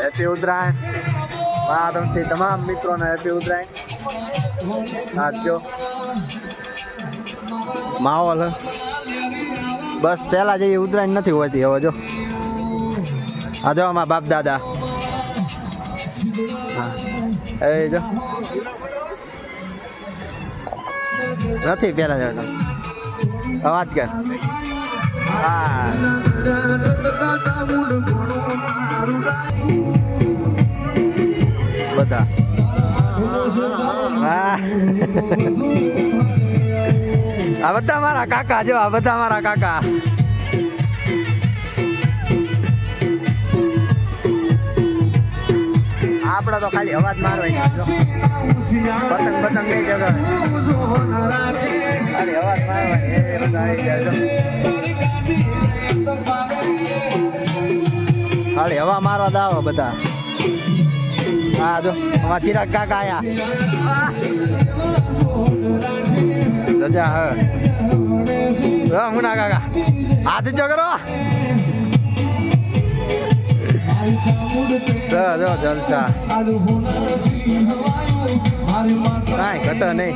Happy Uttarayan મારા તરફથી તમામ મિત્રોને હેપી ઉત્તરાયણ. સાચો માહોલ બસ પહેલા જેવી ઉત્તરાયણ નથી હોતી હવે. જો આ જો અમારા બાપ દાદા હા એ જો નથી પહેલા જેવા અવાજ કર. હા બધા હા આ બધા મારા કાકા. જો આ બધા મારા કાકા. આપડે તો ખાલી અવાજ મારવાની. પતંગ પતંગ નહીં જગહ ખાલી અવાજ મારવાની. એ બધા આવી જાય. ખાલી હવા મારવા દાવો બધા. હા જો અમારા ચિરાગ કાકા આયા. સજા હ મુના કાકા હાથ જો કરો. જો જલસા કાંઈ ઘટે નહીં.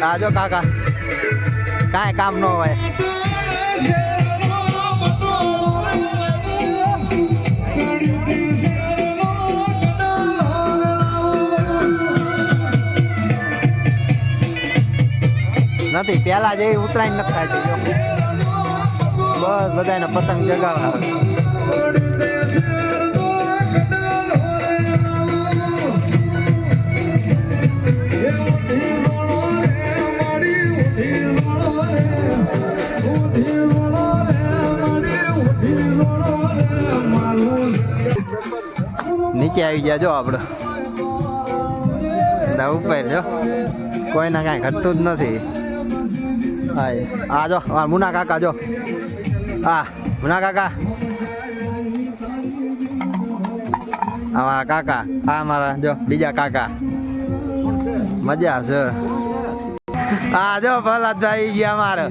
આજો કાકા કાંઈ કામ ન હોય. નથી પેલા જેવી ઉત્તરાયણ નથી થાય. બસ બધાને પતંગ જગાવવા. નીચે આવી ગયા જો આપડે ઉપર. જો કોઈને કાંઈ ઘટતું જ નથી. હા આ જો મુના કાકા. જો હા મુના કાકા અમારા કાકા. આ અમારા જો બીજા કાકા. મજા છે. હા જો પ્રહલાદભાઈ ગયા અમારે.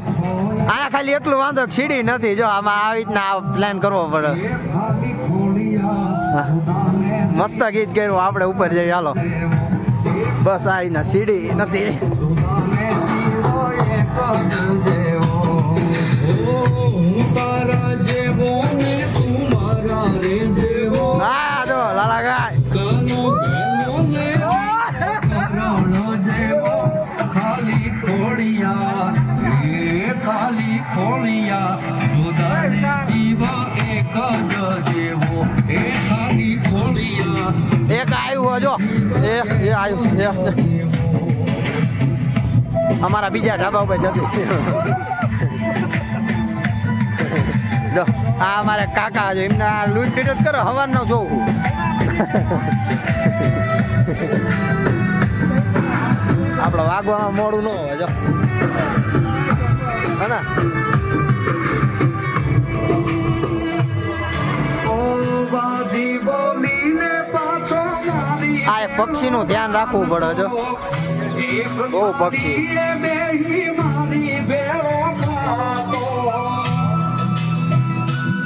આયા ખાલી એટલું વાંધો સીડી નથી. જો આમાં આવી રીતના પ્લાન કરવો પડે. મસ્ત ગીત કર્યું આપણે ઉપર જઈએ. હાલો બસ આવીને સીડી નથી. હા જો લાલા ગાય. એક આવ્યું જો એ આવ્યું. અમારા બીજા ઢાબા ઉપર જતું. જો આ અમારા કાકા જો એમને લૂંટ જ કરો. હવાર નો જોવું આપડે વાગવામાં મોડું ન હોય. જો હા આ એક પક્ષી નું ધ્યાન રાખવું પડે. જો બહુ પક્ષી.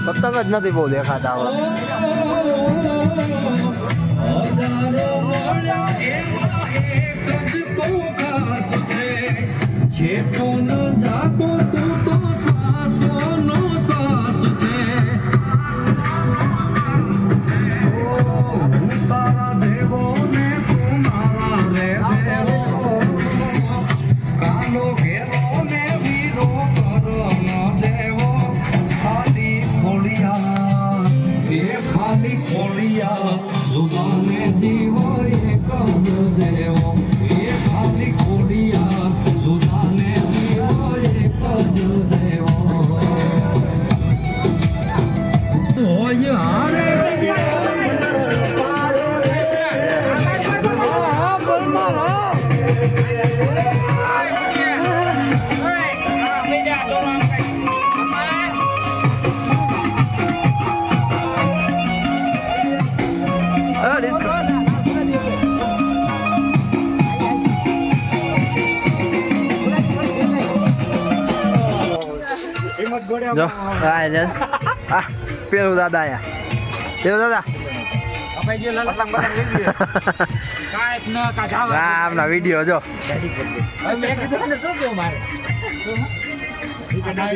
પતંગ જ નથી બહુ દેખાતા. ખાલી ખોડિયા સુધાને જીવો એક જ જેવો. જો આ પેલું દાદા આયા પેલું દાદા આપના વિડીયો જો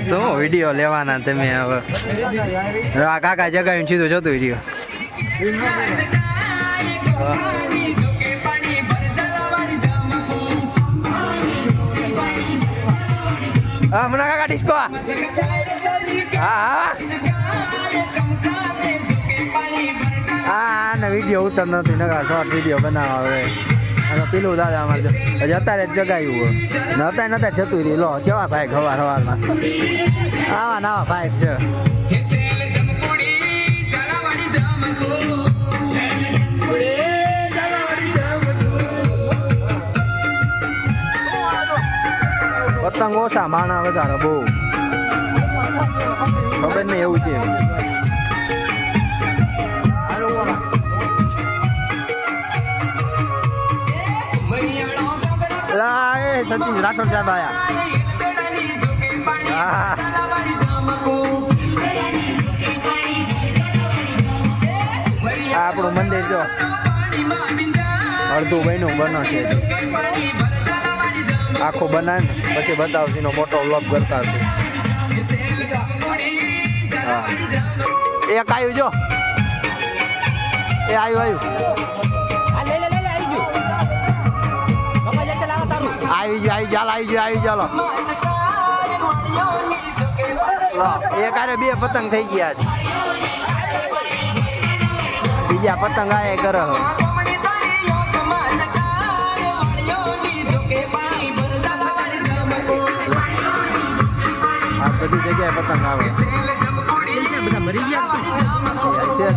શું વિડીયો લેવાના તમે હવે આ કાકા જગાવીને સીધું જતું વિડીયો હા મુના કાકા ડિસ્કો હા ને વિડીયો ઉતર નથી નકા શોર્ટ વિડીયો બનાવવા હવે પેલું દાદા અમારે હજી અત્યારે જ જગાવ્યું ને અત્યારે નતા જતું રહી લો કેવા ભાઈ હવાર હવારમાં આવા નવા ભાઈ છે પતંગ ઓછા માણા વધારે બહુ ખબર નહીં એવું છે સતીશ રાઠોડ સાહેબ આયા આપણું મંદિર જો અડધું બન્યું બનો છે આખું બનાવે પછી બતાવશે એનો મોટો વ્લોગ કરતા હશે હા એક આવ્યું જો એ આવ્યું આવી ચાલો એક આરે બે પતંગ થઈ ગયા છે બીજા પતંગ આયા કરે આ બધી જગ્યાએ પતંગ આવે બધા મરી ગયા છે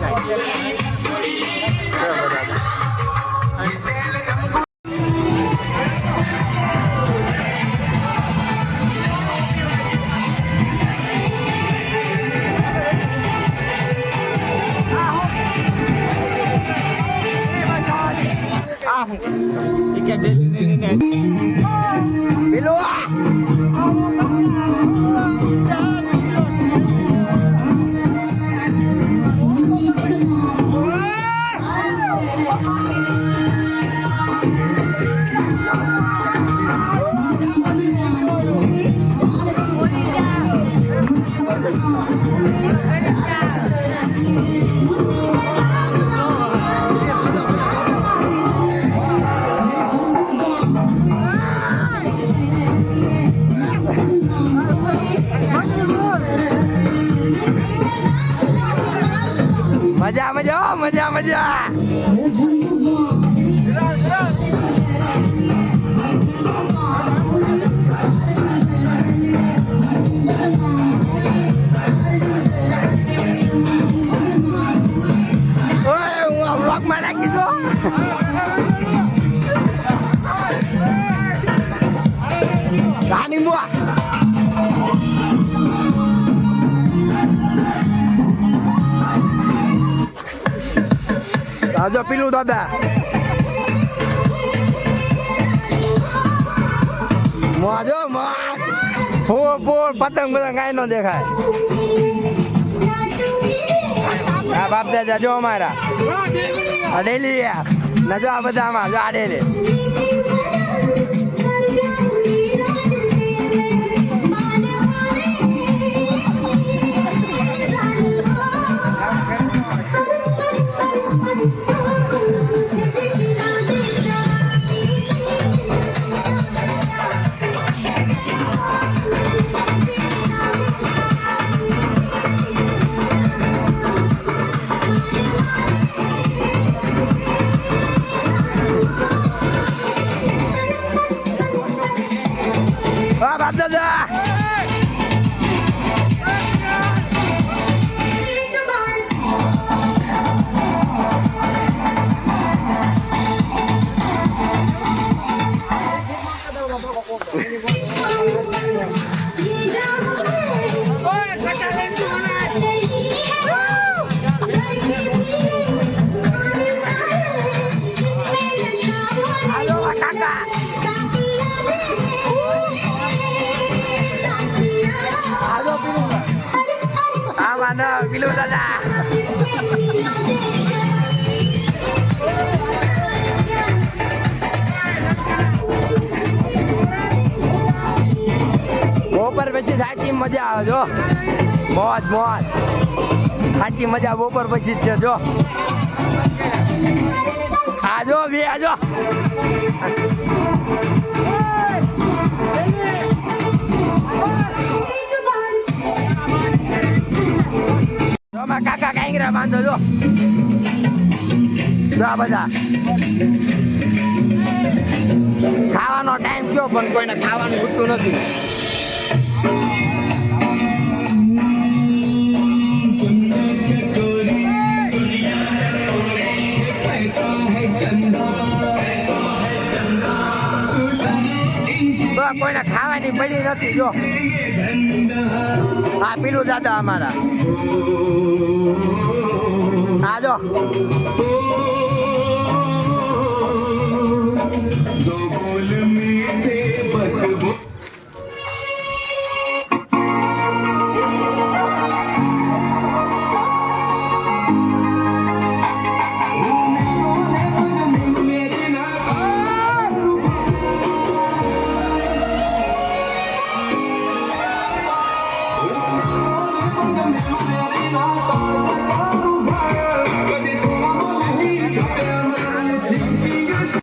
મજા મજા મજા મજા બ્લોગમાં નાખી દો રાની મુઆ આજો પીલું દાદા મોજો મોજ ફૂલ પતંગ પતંગ કાંઈ ન દેખાય આ બાપ દાદા જો અમારા ડેલી ના જો આ બધામાં જો આ ડેલી બાપ દાદા એમાં ન પીલું દાદા બપોર પછી સાચી મજા આવે જો મોજ મોજ સાચી મજા બપોર પછી જ છે જો આજો બે આજો કાકા કાંગરા બાંધો જો આ બધા ખાવાનો ટાઈમ કયો પણ કોઈને ખાવાનું પૂરતું નથી કોઈને ખાવાની પડી નથી જો આ પીલું દાદા અમારા આ જો